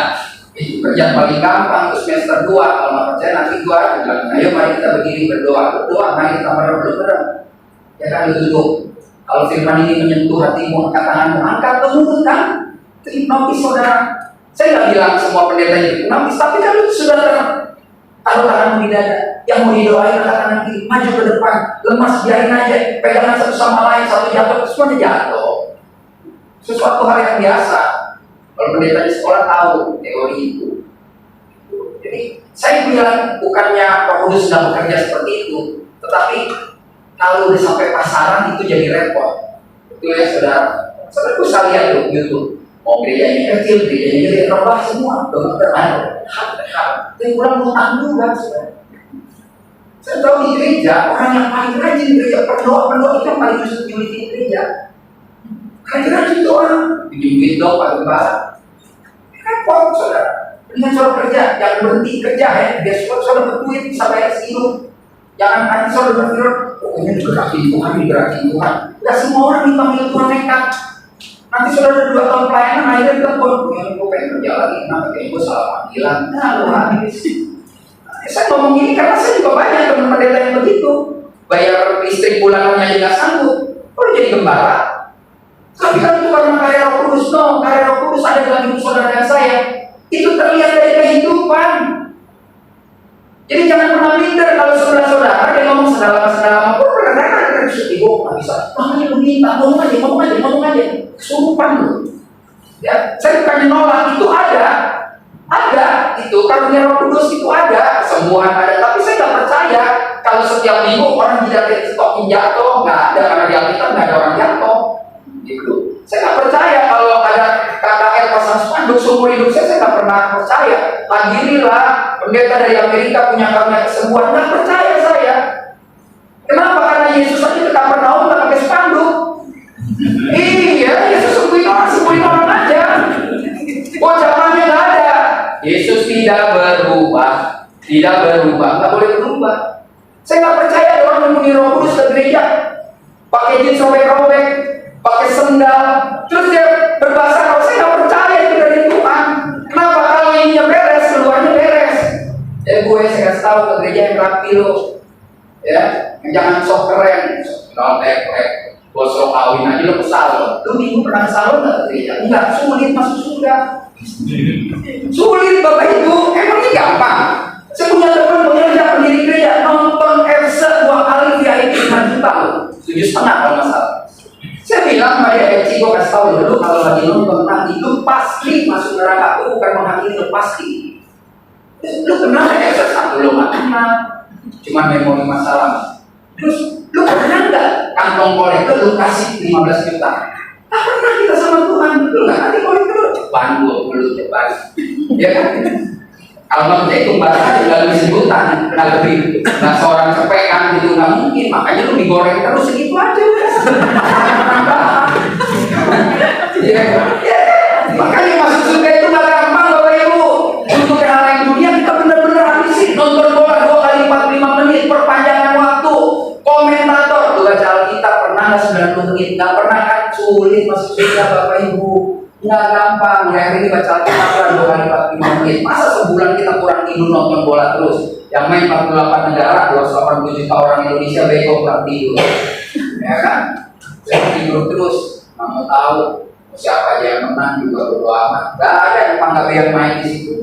Speaker 3: Itu kerjaan paling gampang untuk semester 2. Kalau nggak percaya nanti gua bilang, ayo mari kita berdiri berdoa, mari kita berdoa. Ya kan duduk. Kalau firman ini menyentuh hatimu, angkat tanganmu, angkat tubuh kan? Hipnotis saudara. Saya nggak bilang semua pendeta itu hipnotis, tapi kan itu sudah taruh tanganmu di dada. Yang mau didoain angkat tangan kiri, maju ke depan, lemas biarin aja, pegangan satu sama lain, satu jatuh, semuanya jatuh. Sesuatu hal yang biasa. Kalau pendeta di sekolah tahu teori itu. Jadi saya bilang bukannya Roh Kudus sedang bekerja seperti itu, tetapi kalau udah sampai pasaran itu jadi repot. Betul ya saudara? Saudara bisa lihat tuh YouTube. Mau gerejanya kecil, gerejanya gede, robah semua, dokter ada, tapi kurang utang juga saudara. Saya tahu di gereja orang yang paling rajin gereja pendoa itu yang paling justru di gereja. Rajin itu orang bikin window paling besar. Repot saudara. Dengan saudara kerja, jangan berhenti kerja ya. Biar saudara berduit bisa bayar sehidup. Jangan nanti saudara berpikir, pokoknya digerakin Tuhan. Tidak semua orang dipanggil Tuhan nekat. Nanti saudara ada 2 tahun pelayanan, akhirnya telepon, gue pengen kerja lagi, kenapa kayak gue salah panggilan. Nah, lu habis. Saya ngomong ini karena saya juga banyak teman pendeta yang begitu. Bayar listrik bulanannya aja nggak sanggup. Kalau jadi gembala, tapi kan itu karena karya Roh Kudus, karya Roh Kudus ada dalam hidup saudara dan saya. Itu terlihat dari kehidupan. Jadi jangan pernah minder kalau saudara-saudara dia ngomong sedalama pun kadang-kadang ibu nggak bisa. Makanya lu minta, ngomong aja, kesurupan lu. Ya, saya bukannya nolak, itu ada itu karunia Roh Kudus itu ada, semua ada. Tapi saya nggak percaya kalau setiap minggu orang tidak stokin jatuh, nggak ada karena di Alkitab nggak ada orang jatuh. Gitu. Saya nggak percaya kalau ada KKR pasang spanduk seumur hidup saya nggak pernah percaya. Hadirilah pendeta dari Amerika punya karunia kesembuhan, nggak percaya saya. Kenapa? Karena Yesus aja ke Kapernaum nggak pakai spanduk. Iya, Yesus sembuhin orang aja. Oh, zamannya nggak ada. Yesus tidak berubah, nggak boleh berubah. Saya nggak percaya ada orang yang punya Roh Kudus ke gereja pakai jeans robek-robek, pakai sendal, terus dia berbahasa kalau saya nggak percaya itu dari Tuhan. Kenapa? Kalau ininya beres, keluarnya beres. Saya kasih tahu ke gereja yang rapi lo, ya, jangan sok keren, gosok kawin aja lo ke salon. Lu minggu pernah ke salon nggak ke gereja? Enggak, sulit masuk surga. Sulit Bapak Ibu, emangnya gampang? Saya punya teman pengerja pendiri gereja nonton FC 2 kali VIP 5 juta loh, 7,5 kalau nggak salah. Saya bilang sama dia, Eci, gue kasih tahu dulu kalau lagi nonton nanti lu pasti masuk neraka. Lu bukan menghakimi, lu pasti. Lu kenal ya FC 1 lu nggak kenal, cuma memori masalah. Terus lu pernah nggak kantong kolektor lu kasih 15 juta? Tak pernah kita sama Tuhan, betul nggak? Nanti kolektor cepat 20 cepat, ya kan? Kalau maksudnya itu bahasa juga lebih sebutan, nggak lebih. Nah seorang cepekan gitu nggak mungkin, makanya lu digoreng terus segitu aja. Ya, makanya masuk surga itu nggak gampang Bapak Ibu. Untuk hal yang dunia kita benar-benar habisin. Nonton bola 2 kali 45 menit, perpanjangan waktu. lah 90 menit. Nggak pernah kan sulit masuk surga Bapak Ibu. Nggak gampang. Mulai hari ini baca Al-Quran 2 kali 45 menit. Masa sebulan kita kurang tidur nonton bola terus? Yang main 48 negara, 280 juta orang Indonesia bego kurang tidur. Ya kan? Saya tidur terus. Nggak mau tahu siapa aja yang menang juga bodo amat. Nggak ada yang panggil yang main di situ.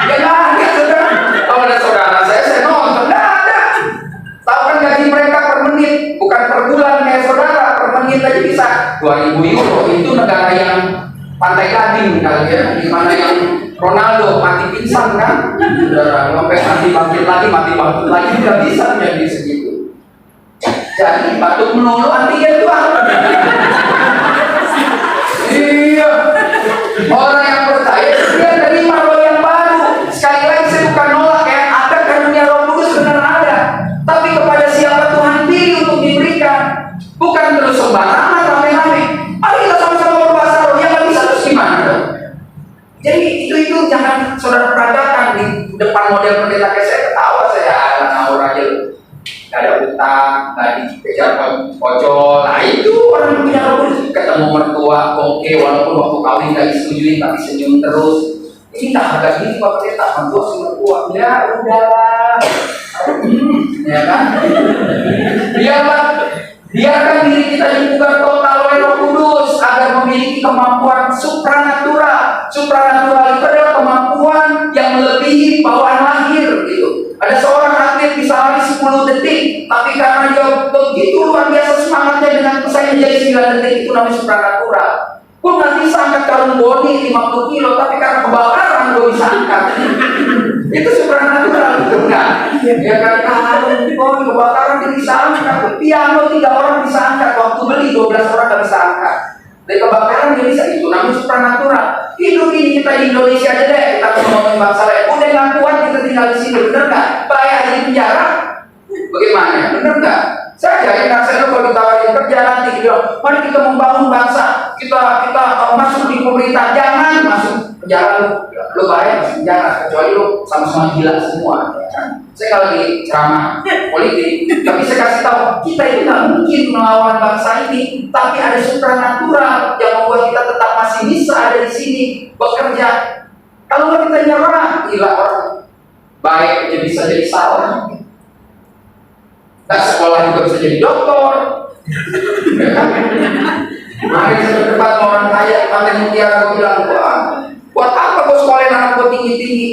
Speaker 3: Ya nggak ada, saudara. Kalau ada saudara saya nonton. Nggak ada. Tahu kan gaji mereka per menit, bukan per bulan kayak saudara. Per menit aja bisa 2.000 euro. Itu negara yang Pantai Gading kali ya, di mana yang Ronaldo mati pingsan kan, saudara, sampai mati bangkit lagi nggak bisa menjadi segitu. Jadi batuk melulu antigen doang. Iya, orang yang percaya dia terima roh yang baru. Sekali lagi saya bukan nolak ya, ada karunia Roh Kudus benar ada, tapi kepada siapa Tuhan pilih untuk diberikan, bukan terus sembarangan rame-rame. Mari kita sama-sama berbahasa roh, yang nggak bisa terus gimana dong? Jadi itu jangan saudara peragakan di depan model pendeta kayak saya ketawa saya ngawur aja. Gak ada utang, gak dikejar pojol. Nah itu orang yang punya Roh Kudus. Ketemu mertua, oke, walaupun waktu kawin gak disetujuin tapi senyum terus. Ini tak harga gini Pak Pendeta, mertua si mertua. Ya udahlah. Ya kan? Biarkan diri kita dibuka total oleh Roh Kudus agar memiliki kemampuan supranatural. Supranatural itu adalah kemampuan yang melebihi bawaan lahir gitu. Ada seorang atlet bisa lari 10 detik, tapi karena dia begitu luar biasa semangatnya dengan pesaingnya jadi 9 detik, itu namanya supranatural. Gue nggak bisa angkat karung bodi 50 kilo, tapi karena kebakaran gue bisa angkat. Itu supranatural, betul nggak? Ya kan karung bodi kebakaran dia bisa angkat. Piano 3 orang bisa angkat, waktu beli 12 orang nggak bisa angkat. Dari kebakaran dia bisa, itu namanya supranatural. Hidup ini kita di Indonesia aja deh, kita ngomongin bangsa lain. Udah nggak kuat kita tinggal di sini, bener nggak? Bayar di penjara, bagaimana? Bener nggak? Saya ajarin anak saya kalau ditawarin kerja nanti dia bilang, mari kita membangun bangsa, kita masuk di pemerintah, jangan masuk penjara lu bayar masuk penjara, kecuali lu sama-sama gila semua. Ya kan? Saya kalau di ceramah politik, tapi saya kasih tahu kita itu nggak mungkin melawan bangsa ini, tapi ada supranatural yang membuat kita tetap masih bisa ada di sini bekerja. Kalau nggak kita nyerah, gila orang baik aja bisa jadi salah. Nah sekolah juga bisa jadi dokter. Ya kan? Mari saya berdebat sama orang kaya, Pantai Mutiara, gue bilang, wah, buat apa gue sekolahin anak gue tinggi-tinggi?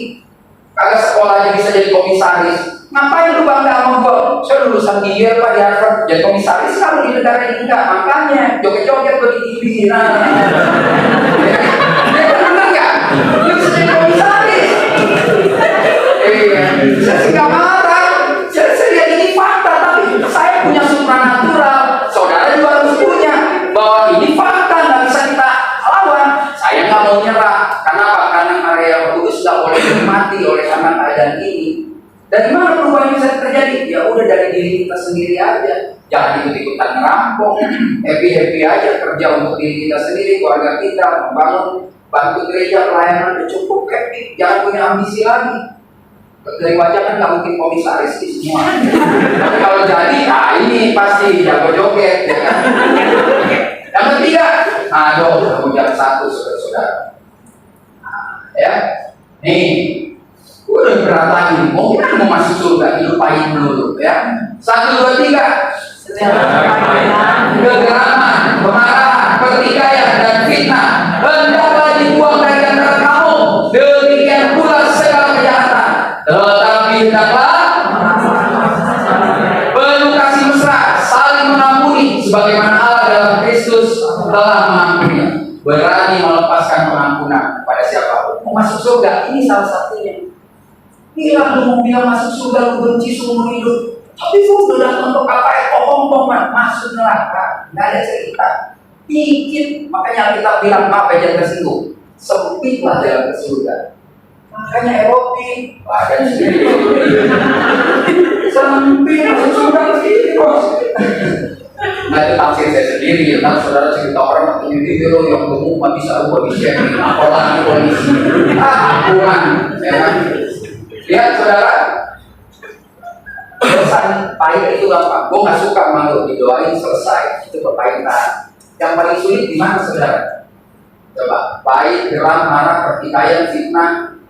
Speaker 3: Kagak sekolah aja bisa jadi komisaris. Ngapain lu bangga sama gue? Saya lulusan Yale Pak di Harvard, jadi komisaris kalau di negara ini enggak. Makanya joget-joget gue di TV. Nah, bener nggak? Lu bisa jadi komisaris. Saya sih nggak marah. Saya lihat ini fakta, tapi saya punya supranatural. Saudara juga harus punya bahwa ini fakta, nggak bisa kita lawan. Saya nggak mau nyerah. Kenapa? Karena area Kudus nggak boleh mati oleh karena keadaan ini. Dari mana perubahan bisa terjadi? Ya udah dari diri kita sendiri aja. Jangan ikut-ikutan ngerampok. Happy aja kerja untuk diri kita sendiri, keluarga kita, membangun, bantu gereja, pelayanan udah cukup happy. Jangan punya ambisi lagi. Dari wajah kan nggak mungkin komisaris di semua. Tapi kalau jadi, ini pasti jago joget. Ya kan? Yang ketiga, aduh, kamu jam 1 saudara-saudara. Ya, nih, udah berat lagi. Mungkin mau masuk surga, dilupain dulu, ya. 1, 2, 3. Kegeraman, kemarahan, pertikaian dan fitnah hendaklah dibuang dari antara kamu. Demikian pula segala kejahatan. Tetapi hendaklah penuh kasih mesra, saling mengampuni, sebagaimana Allah dalam Kristus telah mengampuni. Berani melepaskan pengampunan kepada siapapun. Mau masuk surga, ini salah satunya. Bilang lu mau bilang masuk surga, lu benci seumur hidup. Tapi lu udah datang untuk apa ya? Omong-omongan masuk neraka, nggak ada cerita. Dikit, makanya kita bilang apa jangan tersinggung. Sempitlah jalan ke surga. Makanya erotik, badan sendiri. Sempit masuk surga sendiri bos. Nah itu tafsir saya sendiri. Kan saudara cerita orang katanya video yang gemuk nggak bisa ubah bisa. Apalagi polisi. Ampunan, ya kan? Lihat saudara, pesan pahit itu gampang. Gue nggak suka malu, didoain selesai. Itu kepahitan. Yang paling sulit di mana saudara? Coba, pahit, geram, marah, pertikaian, fitnah.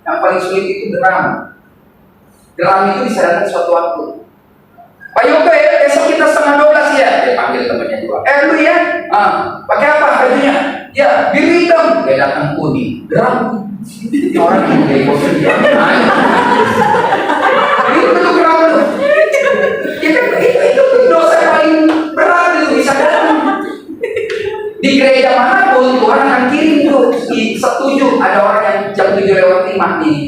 Speaker 3: Yang paling sulit itu geram. Geram itu disadarkan suatu waktu. Pak Yoga ya, besok kita 11:30 ya. Dia panggil temannya dua. Lu ya, pakai apa bajunya? Ya, biru hitam. Dia datang kuning. Geram. Orang yang dia bosan dia. Itu geram tuh. Itu dosa paling berat itu bisa datang. Di gereja manapun Tuhan akan kirim tuh. Setuju ada orang yang jam 7:05 nih.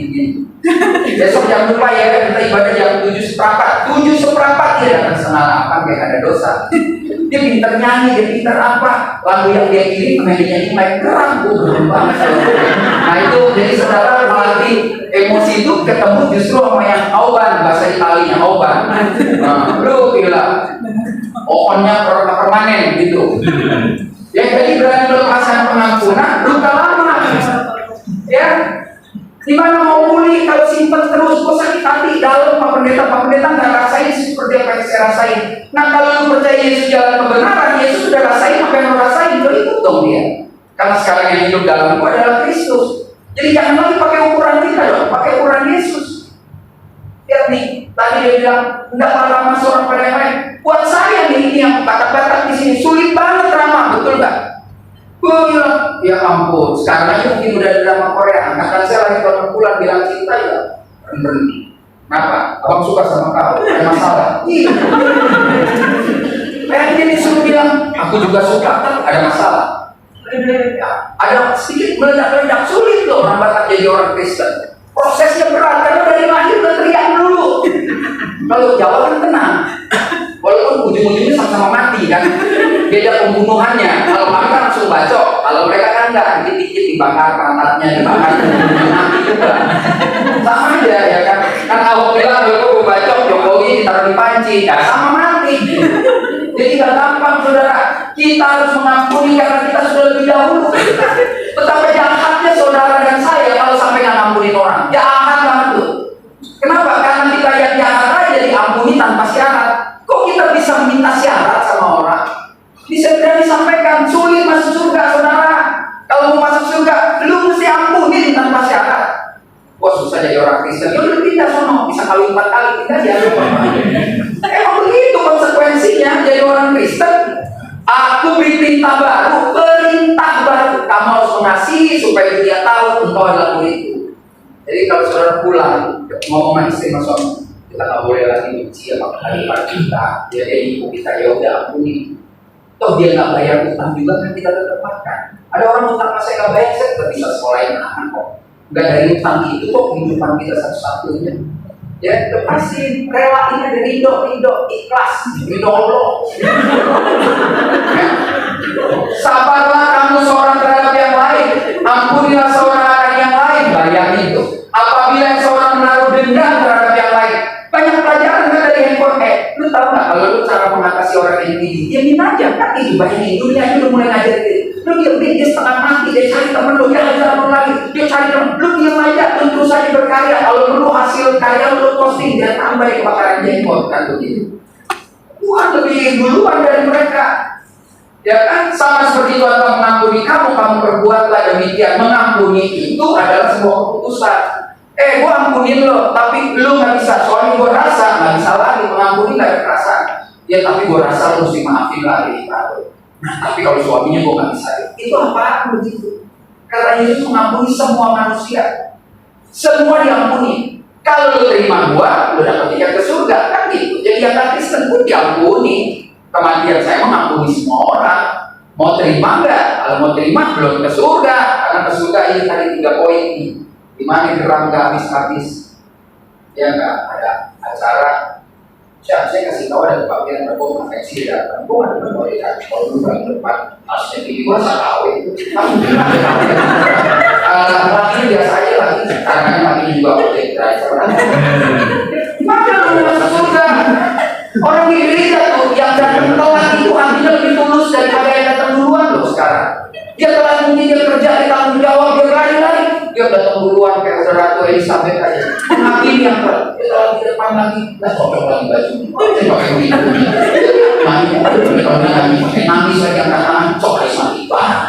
Speaker 3: Besok jam 2 ya, kita ibadah jam 7:15. 7:15 dia datang 7:30 kayak ada dosa. Dia pintar nyanyi, dia pintar apa? Lagu yang dia kirim main nyanyi main geram, banget. Nah itu jadi saudara melatih emosi itu ketemu justru sama yang auban, bahasa Italinya auban. Lu bilang okonnya permanen gitu. Ya jadi berani melepaskan pengampunan, luka lama. Ya. Gimana mau pulih kalau simpen terus, kok sakit hati dalam Pak Pendeta nggak rasain seperti apa yang saya rasain. Nah kalau lu percaya Yesus jalan kebenaran, Yesus sudah rasain apa yang lu rasain, lu ikut dong dia. Karena sekarang yang hidup dalamku adalah Kristus. Jadi jangan lagi pakai ukuran kita dong, pakai ukuran Yesus. Lihat nih, tadi dia bilang enggak ramah seorang pada yang lain. Buat saya nih ini yang batak-batak di sini sulit banget ramah, betul nggak? Gue bilang, ya ampun, sekarang aja mungkin udah ada drama Korea. Angkatan saya lagi tahun bulan bilang cinta ya berhenti. Kenapa? Abang suka sama kau, ada masalah. Iya. Kayak dia disuruh bilang, aku juga suka, kan ada masalah. Ada sedikit meledak-ledak, sulit loh orang Batak jadi orang Kristen. Prosesnya berat, karena dari lahir udah teriak dulu. Kalau Jawa kan tenang. Walaupun ujung-ujungnya sama-sama mati kan. Beda pembunuhannya. Kalau kami kan langsung bacok. Kalau mereka kan enggak, dikit-dikit dibakar pantatnya, dibakar mati juga. Sama aja ya kan. Kan Ahok bilang kalau gue bacok Jokowi ditaruh di panci, ya sama mati. Jadi gak gampang saudara. Kita harus mengampuni karena kita sudah lebih dahulu. Betapa jahatnya saudara dan saya kalau sampai nggak ngampunin orang. Jahat banget tuh. Kenapa? Karena kita yang jahat aja diampuni tanpa syarat. Kok kita bisa minta syarat sama orang? Bisa berani sampaikan, sulit masuk surga saudara. Kalau mau masuk surga, lu mesti ampunin tanpa syarat. Wah susah jadi orang Kristen. Ya udah pindah sono, bisa kawin 4 kali pindah dia lupa. Emang begitu konsekuensinya jadi orang Kristen. Aku beri perintah baru. Kamu harus mengasihi supaya dia tahu engkau adalah muridku. Jadi kalau saudara pulang ngomong sama istri sama suami, kita nggak boleh lagi benci sama kehidupan kita. Dia ibu kita ya udah ampuni. Toh dia nggak bayar utang juga kan kita tetap makan. Ada orang utang saya nggak bayar, saya tetap bisa sekolahin anak kok. Nggak dari utang itu kok kehidupan kita satu-satunya. Ya lepasin, relain aja, ridho, ikhlas, ridho Allah. Sabarlah kamu seorang terhadap yang lain, ampunilah seorang akan yang lain. Bayangin itu. Apabila seorang menaruh dendam terhadap yang lain, banyak pelajaran kan dari handphone. Lu tahu nggak kalau lu cara mengatasi orang yang ini, diamin aja kan itu bayangin. Dunia aja udah mulai ngajarin. Lu diamin dia setengah mati, dia cari temen lu, dia ajar lu lagi, dia cari temen. Lu diam aja, tentu saja berkarya. Kalau perlu hasil karya lu posting, dia tambah di kebakaran jenggot kan begitu. Tuhan lebih duluan dari mereka. Ya kan, sama seperti Tuhan telah mengampuni kamu perbuatlah demikian. Mengampuni itu adalah sebuah keputusan. Gua ampunin lo, tapi lu nggak bisa. Soalnya gua rasa nggak bisa lagi mengampuni, nggak ada perasaan. Ya tapi gua rasa lu mesti maafin lagi. Nah, tapi kalau suaminya gua nggak bisa. Itu apaan begitu? Karena Yesus mengampuni semua manusia. Semua diampuni. Kalau lu terima gua, lu dapat tiket ke surga kan gitu. Jadi yang Kristen pun diampuni. Kematian saya mengampuni semua orang. Mau terima nggak? Kalau mau terima belum ke surga. Karena ke surga ini tadi 3 poin ini. Di mana geram nggak habis-habis. Ya nggak ada acara. Saya kasih tahu ada kebagian berbau konveksi datang. Gua ada berbau ya. Kalau lu balik depan, harusnya di gua saya tahu itu. Kamu gimana? Lagi biasa aja lagi. Karena lagi juga boleh driver. Mana lu masuk surga? Orang di gereja tuh yang datang telat itu hatinya lebih tulus daripada yang datang duluan loh sekarang. Dia telat mungkin dia kerja, dia tanggung jawab, dia lari-lari. Dia datang duluan kayak Ratu Elizabeth aja. ini yang kalau di depan lagi, lah cocok lagi baju. Saya pakai begitu. Nangis lagi angkat tangan, cocok mati banget.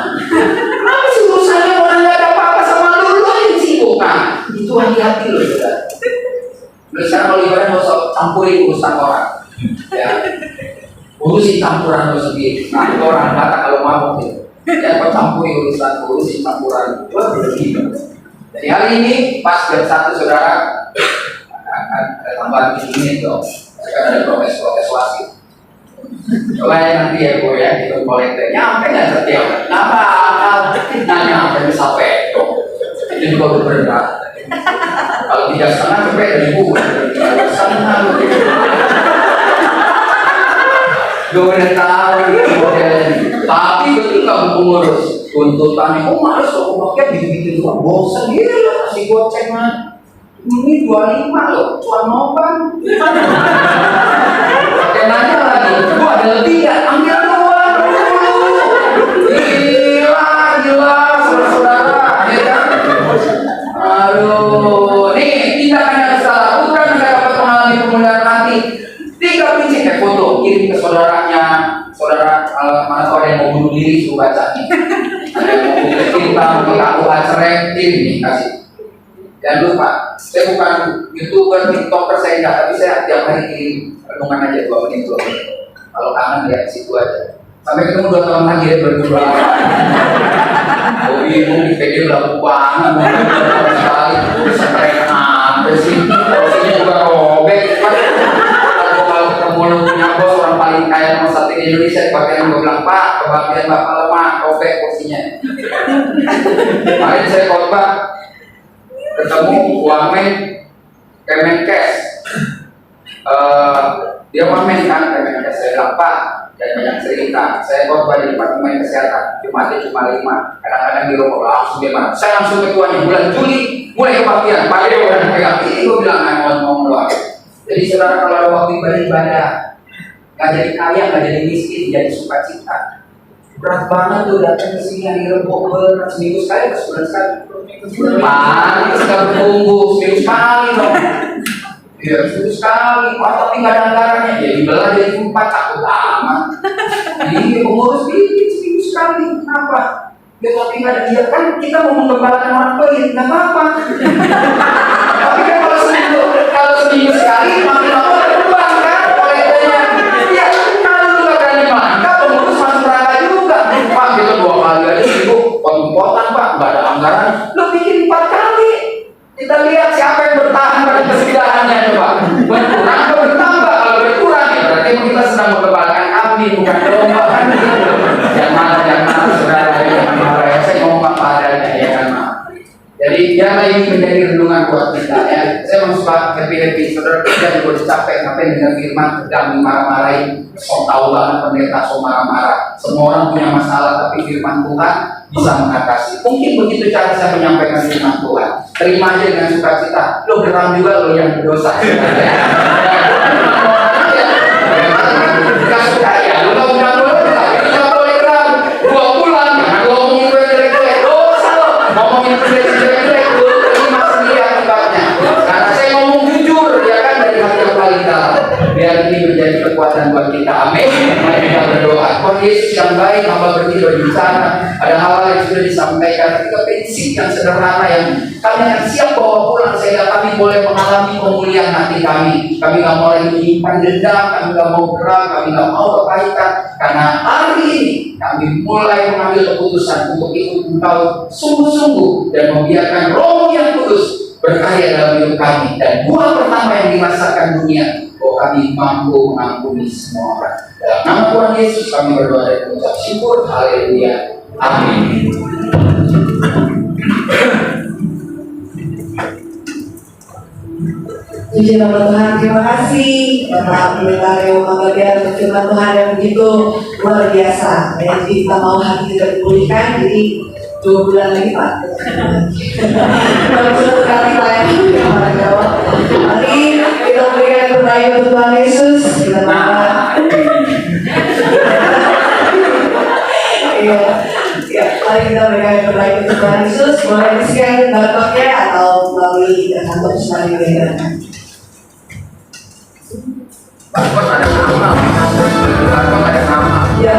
Speaker 3: Apa sih urusannya orang nggak ada apa-apa sama lu yang sibuk kan? Itu hati-hati loh saudara. Terus sekarang kalau ibadah nggak usah campurin urusan orang, ya. Urusin campuran lu sendiri. Nah, itu orang Batak kalau mabuk gitu. Ya, kau campuri urusin campuran. Wah, bergila. Jadi hari ini pas jam 1 saudara ada tambahan di sini dong. Sekarang ada protes wasit. Coba ya nanti ya gue ya itu kolektor. Nyampe nggak setiap? Kenapa? Nanya sampai bisa pedo. Jadi gue berat. Kalau 3,5 cepet dari gue. Sana lu. Gue udah tahu gitu modelnya. Tapi betul kamu pengurus tuntutannya. Oh males kok pakai gitu-gitu doang. Bosan dia lah kasih goceng mah. Ini 25 loh, cuan nopan. Pakai nanya lagi, gua ada lebih ya? Ambil doang dulu. Gila, saudara-saudara, ya kan? Aduh, nih tindakan yang salah. Bukan saya dapat mengalami pemulihan hati. 3 prinsip kayak foto, kirim ke saudaranya. Saudara, mana tahu ada yang mau bunuh diri, suruh baca nih. Ada yang mau bunuh cinta, mau aku cerai, kirim nih, kasih. Jangan lupa, saya bukan YouTuber, TikToker, saya enggak, tapi saya tiap hari kirim renungan aja 2 menit. Kalau kangen lihat situ aja. Sampai ketemu 2 tahun lagi ya berdua. Oh bingung di PD laku banget, mau sekali, sampai apa sih? Posisinya juga robek. Kalau ketemu lu punya bos orang paling kaya nomor 1 di Indonesia, bagian gue bilang Pak, kebagian bapak lemah, robek posisinya. Kemarin saya khotbah. Ketemu Wamen Kemenkes, dia Wamen kan Kemenkes. Saya bilang Pak, dan banyak cerita. Saya khotbah di Departemen Kesehatan, Jumatnya cuma 5. Kadang-kadang di rokok langsung dia marah. Saya langsung ketuanya bulan Juli mulai kebaktian. Pak dia udah pegang ini, gue bilang ngomong doang. Jadi saudara kalau ada waktu ibadah, nggak jadi kaya, nggak jadi miskin, jadi sukacita. Berat banget tuh datang ke sini hari Rebo seminggu sekali, sebulan sekali. Mana sekali bertumbuh seminggu sekali dong. Iya seminggu sekali. Oh tapi nggak ada anggarannya. Ya dibelah jadi 4 takut amat. Jadi pengurus dikit seminggu sekali. Kenapa? Ya tapi nggak ada dia kan kita mau mengembalakan orang pelit nggak apa-apa. Tapi kan kalau seminggu sekali makin lama berubah kan kolektornya. Iya kalau lu nggak berani mangkap pengurus masuk neraka juga. Pak kita 2 kali aja itu potong-potong Pak nggak ada anggaran. Lu bikin 4 kali. Kita lihat siapa yang bertahan pada kesudahannya coba. Berkurang atau bertambah? Kalau berkurang ya berarti kita sedang mengembalikan kambing bukan domba kan gitu. Jangan saudara jangan marah ya. Saya ngomong apa adanya ya kan. Jadi jangan ini menjadi renungan buat kita ya. Saya mau suka happy saudara kita juga capek ngapain dengan firman sedang marah-marahin. So tahu banget pendeta so marah-marah. Semua orang punya masalah tapi firman Tuhan bisa mengatasi. Mungkin begitu cara saya menyampaikan firman Tuhan. Terima aja dengan sukacita. Lo geram juga lo yang berdosa. Gak suka ya. Lo gak udah gak boleh geram. 2 bulan jangan ngomongin gue jelek-jelek. Dosa lo ngomongin gue jelek-jelek. Lo terima sendiri akibatnya. Karena saya ngomong jujur ya kan dari hati yang paling dalam. Biar ini menjadi kekuatan buat kita. Amin. Mari kita berdoa. Tuhan Yesus yang baik, hamba berdiri berbicara. Ada hal-hal yang sudah disampaikan. Ketika prinsip yang sederhana yang kami akan siap bawa pulang sehingga kami boleh mengalami pemulihan hati kami. Kami nggak mau lagi menyimpan dendam, kami nggak mau geram, kami nggak mau kepahitan. Karena hari ini kami mulai mengambil keputusan untuk ikut Engkau sungguh-sungguh dan membiarkan Roh yang Kudus berkarya dalam hidup kami. Dan buah pertama yang dirasakan dunia, bahwa kami mampu mengampuni semua orang. Dalam nama Tuhan Yesus kami berdoa dan mengucap syukur. Haleluya. Amin.
Speaker 1: Puji nama Tuhan, terima kasih Bapak Pendeta Manggabean untuk firman Tuhan yang begitu luar biasa. Jadi kita mau hati kita dipulihkan, jadi 2 bulan lagi Pak. Kalau suatu kali layanan kepada Jawa. Mari kita berikan kembali untuk Tuhan Yesus. Kita Iya, mari kita berikan yang terbaik untuk Tuhan Yesus. Boleh di-scan barcode-nya atau melalui kantor sebagai bedakan.
Speaker 3: Barcode ada nama. Barcode ada nama.
Speaker 1: Ya,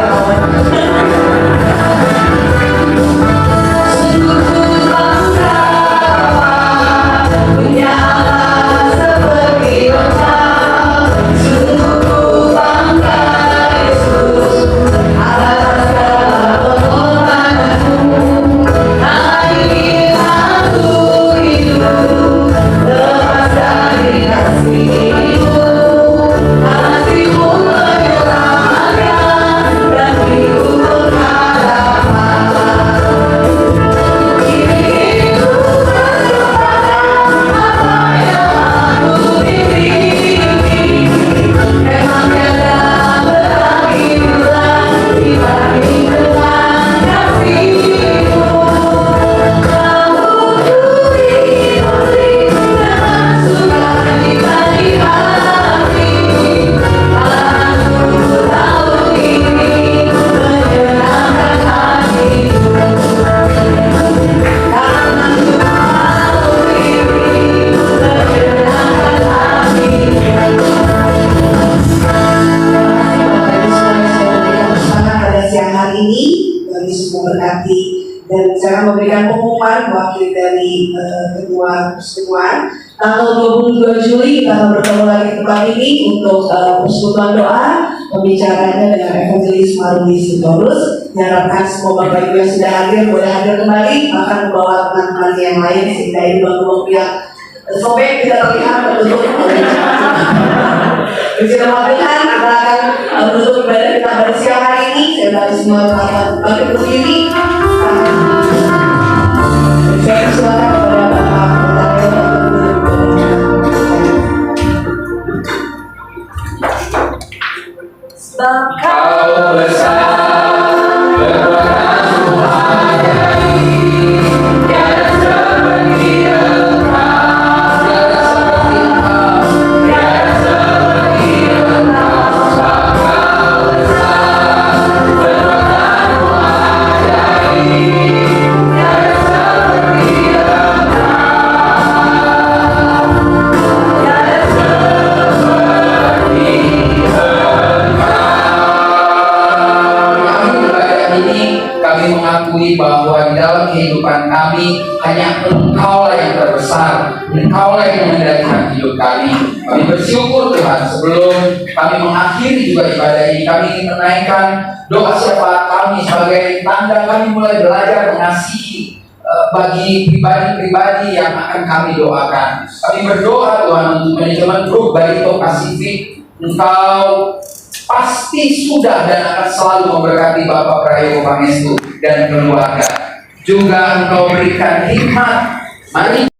Speaker 1: dan saya memberikan pengumuman wakil dari ketua persekutuan tanggal 22 Juli kita akan bertemu lagi di tempat ini untuk persekutuan doa pembicaranya dengan Evangelis Maruli Sitorus. Diharapkan semua Bapak Ibu yang sudah hadir boleh hadir kembali, akan membawa teman-teman yang lain sehingga ini waktu yang sobek tidak terlihat tertutup oleh Puji nama Tuhan, kita akan menutup ibadah kita pada siang hari ini. Saya bagi semua teman-teman bagi berdiri. Saya silakan kepada Bapak
Speaker 3: Kau besar, berkuasa Tuhan tiada seperti Engkau, tiada seperti Engkau, tiada seperti Engkau. Kau besar, berkuasa Tuhan tiada seperti kami mengakui bahwa di dalam kehidupan kami hanya Engkau-lah yang terbesar, Engkau-lah yang mengendalikan hidup kami. Kami bersyukur Tuhan. Sebelum kami mengakhiri juga ibadah ini, kami ingin menaikkan doa syafaat kami sebagai tanda kami mulai belajar mengasihi bagi pribadi-pribadi yang akan kami doakan. Kami berdoa Tuhan untuk manajemen grup Barito Pasifik. Engkau pasti sudah dan akan selalu memberkati Bapak Prayogo Pangestu dan keluarga. Juga Engkau berikan hikmat. Mari